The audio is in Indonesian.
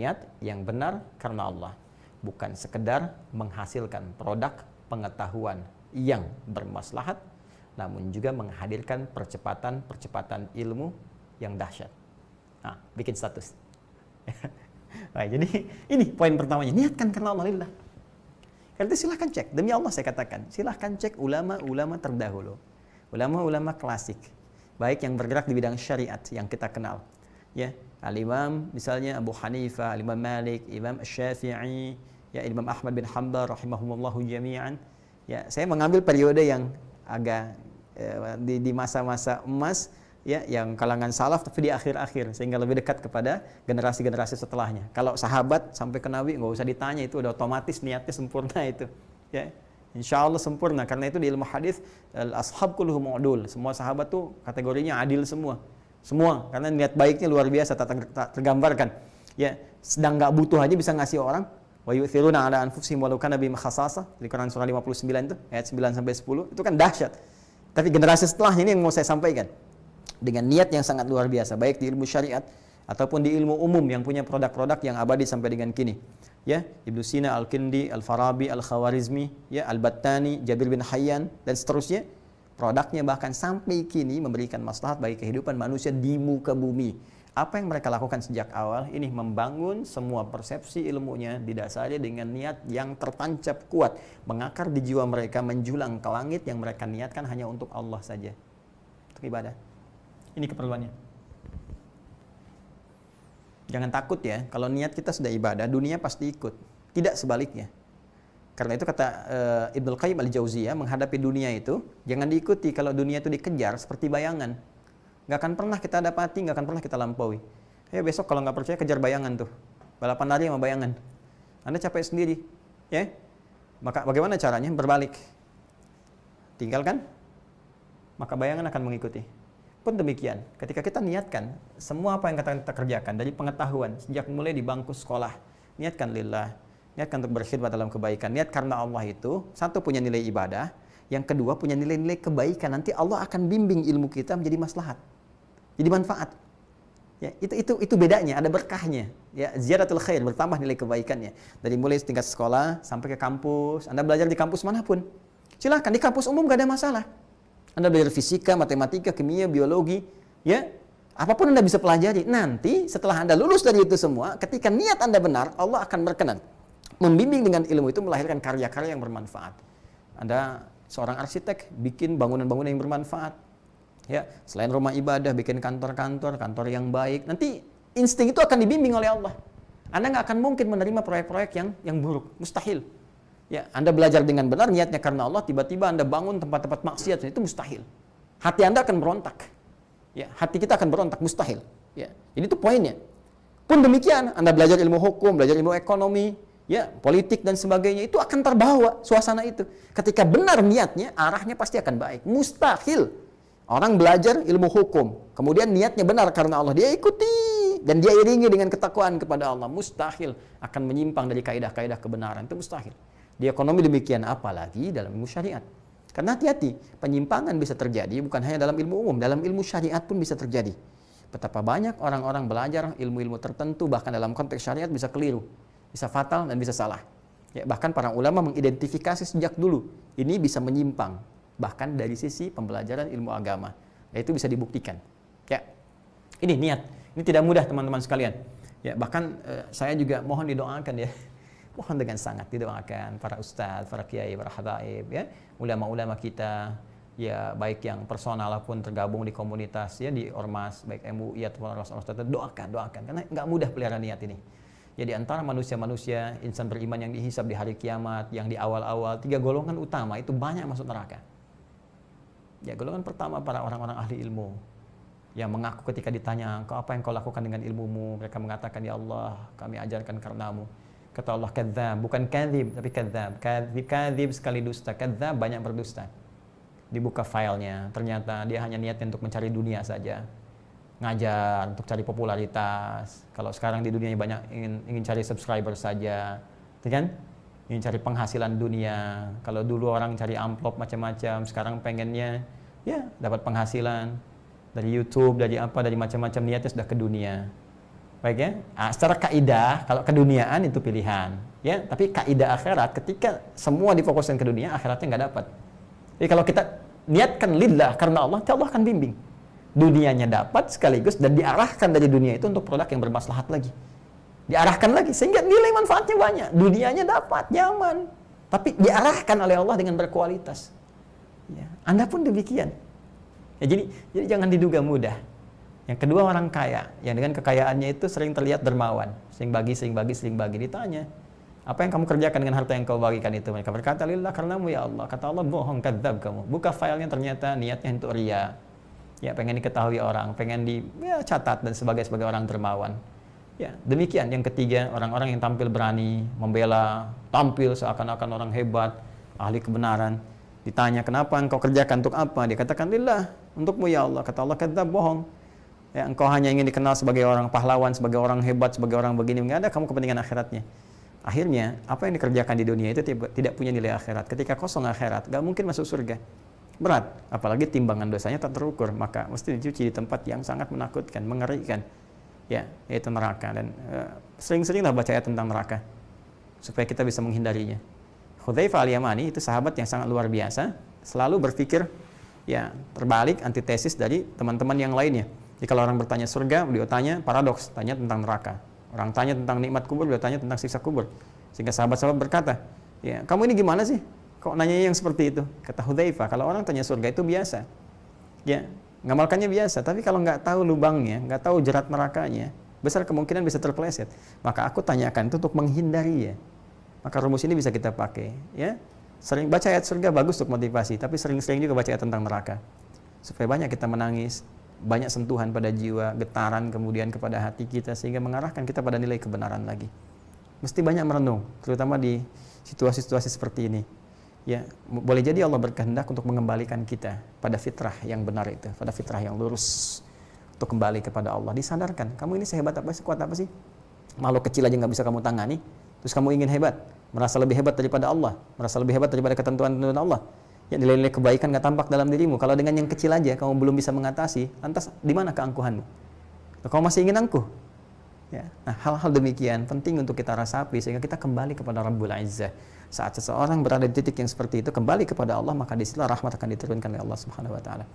niat yang benar karena Allah, bukan sekedar menghasilkan produk pengetahuan yang bermaslahat, namun juga menghadirkan percepatan ilmu yang dahsyat. Nah, bikin status. Nah, jadi ini poin pertamanya, niatkan karena Allah lillah. Karena itu silahkan cek, demi Allah saya katakan, silahkan cek ulama-ulama terdahulu, ulama-ulama klasik, baik yang bergerak di bidang syariat yang kita kenal, ya, Al-Imam misalnya Abu Hanifah, Al-Imam Malik, Imam Syafi'i, ya, Imam Ahmad bin Hanbal rahimahumullahu jami'an. Ya, saya mengambil periode yang agak di masa-masa emas, ya, yang kalangan salaf tapi di akhir-akhir, sehingga lebih dekat kepada generasi-generasi setelahnya. Kalau sahabat sampai ke Nabi nggak usah ditanya, itu udah otomatis niatnya sempurna itu, ya, insya Allah sempurna. Karena itu di ilmu hadis al-ashab kulluhum udul, semua sahabat tuh kategorinya adil semua, karena niat baiknya luar biasa, tak tergambarkan, ya. Sedang nggak butuh aja bisa ngasih orang. Wa yu'thiruna ala anfusihim walau kana bihim khassasah, di Quran surah 59 itu ayat 9 sampai 10, itu kan dahsyat. Tapi generasi setelahnya ini yang mau saya sampaikan, dengan niat yang sangat luar biasa, baik di ilmu syariat ataupun di ilmu umum yang punya produk-produk yang abadi sampai dengan kini. Ya, Ibnu Sina, Al-Kindi, Al-Farabi, Al-Khawarizmi, ya, Al-Battani, Jabir bin Hayyan dan seterusnya. Produknya bahkan sampai kini memberikan maslahat bagi kehidupan manusia di muka bumi. Apa yang mereka lakukan sejak awal ini membangun semua persepsi ilmunya didasari dengan niat yang tertancap kuat, mengakar di jiwa mereka, menjulang ke langit, yang mereka niatkan hanya untuk Allah saja, untuk ibadah. Ini keperluannya. Jangan takut ya, kalau niat kita sudah ibadah, dunia pasti ikut. Tidak sebaliknya. Karena itu kata Ibnu Qayyim al-Jauziyah, menghadapi dunia itu jangan diikuti. Kalau dunia itu dikejar seperti bayangan, nggak akan pernah kita dapati, nggak akan pernah kita lampaui. Ayo besok kalau nggak percaya kejar bayangan tuh, balapan lari sama bayangan. Anda capek sendiri, ya. Maka bagaimana caranya? Berbalik. Tinggalkan, maka bayangan akan mengikuti. Pun demikian, ketika kita niatkan semua apa yang kita kerjakan dari pengetahuan sejak mulai di bangku sekolah, niatkan lillah, niatkan untuk berkhidmat dalam kebaikan. Niat karena Allah itu satu, punya nilai ibadah, yang kedua punya nilai-nilai kebaikan. Nanti Allah akan bimbing ilmu kita menjadi maslahat, jadi manfaat. Ya, itu bedanya, ada berkahnya. Ya, ziyadatul khair, bertambah nilai kebaikannya. Dari mulai tingkat sekolah sampai ke kampus, Anda belajar di kampus manapun, silahkan. Di kampus umum gak ada masalah. Anda belajar fisika, matematika, kimia, biologi, ya, apapun Anda bisa pelajari. Nanti setelah Anda lulus dari itu semua, ketika niat Anda benar, Allah akan berkenan membimbing dengan ilmu itu melahirkan karya-karya yang bermanfaat. Anda seorang arsitek, bikin bangunan-bangunan yang bermanfaat. Ya, selain rumah ibadah, bikin kantor-kantor yang baik. Nanti insting itu akan dibimbing oleh Allah. Anda nggak akan mungkin menerima proyek-proyek yang buruk, mustahil. Ya, Anda belajar dengan benar, niatnya karena Allah, tiba-tiba Anda bangun tempat-tempat maksiat, itu mustahil. Hati Anda akan berontak. Ya, hati kita akan berontak, mustahil. Ya, ini tuh poinnya. Pun demikian, Anda belajar ilmu hukum, belajar ilmu ekonomi, ya, politik dan sebagainya, itu akan terbawa suasana itu. Ketika benar niatnya, arahnya pasti akan baik. Mustahil orang belajar ilmu hukum, kemudian niatnya benar karena Allah, dia ikuti dan dia iringi dengan ketakwaan kepada Allah. Mustahil akan menyimpang dari kaidah-kaidah kebenaran, itu mustahil. Di ekonomi demikian, apalagi dalam ilmu syariat. Karena hati-hati, penyimpangan bisa terjadi bukan hanya dalam ilmu umum, dalam ilmu syariat pun bisa terjadi. Betapa banyak orang-orang belajar ilmu-ilmu tertentu, bahkan dalam konteks syariat bisa keliru, bisa fatal dan bisa salah. Ya, bahkan para ulama mengidentifikasi sejak dulu, ini bisa menyimpang, bahkan dari sisi pembelajaran ilmu agama. Ya, itu bisa dibuktikan. Ya, ini niat. Ini tidak mudah teman-teman sekalian. Ya, bahkan saya juga mohon didoakan ya. Mohon dengan sangat didoakan para ustadz, para kiai, para habaib, ya, ulama-ulama kita, ya, baik yang personal pun tergabung di komunitas, ya, di ormas, baik MUI ataupun ormas-ormas tertentu, doakan, karena nggak mudah pelihara niat ini. Jadi antara manusia-manusia, insan beriman yang dihisab di hari kiamat, yang di awal-awal, 3 golongan utama itu banyak masuk neraka. Ya, golongan pertama para orang-orang ahli ilmu, yang mengaku ketika ditanya, apa yang kau lakukan dengan ilmumu? Mereka mengatakan, ya Allah, kami ajarkan karenamu. Kata Allah, kadzab, bukan kadzib, tapi kadzab. Kadzib sekali dusta, kadzab banyak berdusta. Dibuka filenya, ternyata dia hanya niatnya untuk mencari dunia saja. Ngajar, untuk cari popularitas. Kalau sekarang di dunia banyak ingin cari subscriber saja. Kan? Ingin cari penghasilan dunia. Kalau dulu orang cari amplop macam-macam, sekarang pengennya ya dapat penghasilan dari YouTube, dari apa, dari macam-macam, niatnya sudah ke dunia. Baik ya. Nah, secara kaidah kalau keduniaan itu pilihan, ya. Tapi kaidah akhirat ketika semua difokuskan ke dunia, akhiratnya nggak dapat. Jadi kalau kita niatkan lillah karena Allah akan bimbing. Dunianya dapat sekaligus dan diarahkan dari dunia itu untuk produk yang bermaslahat lagi. Diarahkan lagi sehingga nilai manfaatnya banyak. Dunianya dapat, nyaman. Tapi diarahkan oleh Allah dengan berkualitas. Ya. Anda pun demikian. Ya, jadi jangan diduga mudah. Yang kedua orang kaya, yang dengan kekayaannya itu sering terlihat dermawan, sering bagi. Ditanya, apa yang kamu kerjakan dengan harta yang kau bagikan itu? Mereka berkata, lillah karenamu ya Allah. Kata Allah, bohong, kadzab kamu. Buka filenya, ternyata niatnya untuk riya. Ya, pengen diketahui orang, pengen catat dan sebagai orang dermawan. Ya, demikian. Yang ketiga, orang-orang yang tampil berani, membela, tampil seakan-akan orang hebat, ahli kebenaran. Ditanya, kenapa engkau kerjakan, untuk apa? Dia katakan, lillah, untukmu ya Allah. Kata Allah, kadzab, bohong. Ya, engkau hanya ingin dikenal sebagai orang pahlawan, sebagai orang hebat, sebagai orang begini, nggak ada kamu kepentingan akhiratnya. Akhirnya, apa yang dikerjakan di dunia itu tidak punya nilai akhirat. Ketika kosong akhirat, nggak mungkin masuk surga. Berat, apalagi timbangan dosanya tak terukur, maka mesti dicuci di tempat yang sangat menakutkan, mengerikan. Ya, yaitu neraka. Dan sering-seringlah baca ayat tentang neraka, supaya kita bisa menghindarinya. Hudzaifah al-Yamani itu sahabat yang sangat luar biasa, selalu berpikir ya terbalik, antitesis dari teman-teman yang lainnya. Jadi kalau orang bertanya surga, beliau tanya paradoks, tanya tentang neraka. Orang tanya tentang nikmat kubur, beliau tanya tentang siksa kubur. Sehingga sahabat-sahabat berkata, ya kamu ini gimana sih? Kok nanya yang seperti itu? Kata Hudzaifah, kalau orang tanya surga itu biasa. Ya, ngamalkannya biasa. Tapi kalau nggak tahu lubangnya, nggak tahu jerat nerakanya, besar kemungkinan bisa terpeleset. Maka aku tanyakan itu untuk menghindari ya. Maka rumus ini bisa kita pakai. Ya, sering baca ayat surga bagus untuk motivasi, tapi sering-sering juga baca ayat tentang neraka. Supaya banyak kita menangis, banyak sentuhan pada jiwa, getaran kemudian kepada hati kita sehingga mengarahkan kita pada nilai kebenaran lagi. Mesti banyak merenung, terutama di situasi-situasi seperti ini. Ya, boleh jadi Allah berkehendak untuk mengembalikan kita pada fitrah yang benar itu, pada fitrah yang lurus, untuk kembali kepada Allah. Disadarkan, kamu ini sehebat apa sih, kuat apa sih? Makhluk kecil aja nggak bisa kamu tangani, terus kamu ingin hebat, merasa lebih hebat daripada Allah, merasa lebih hebat daripada ketentuan-ketentuan Allah. Ya, nilai-nilai kebaikan nggak tampak dalam dirimu. Kalau dengan yang kecil aja kamu belum bisa mengatasi, lantas di mana keangkuhanmu? Kamu masih ingin angkuh? Ya. Nah, hal-hal demikian penting untuk kita rasapi sehingga kita kembali kepada Rabbul Izzah. Saat seseorang berada di titik yang seperti itu, kembali kepada Allah, maka disitulah rahmat akan diturunkan oleh Allah Subhanahu wa taala.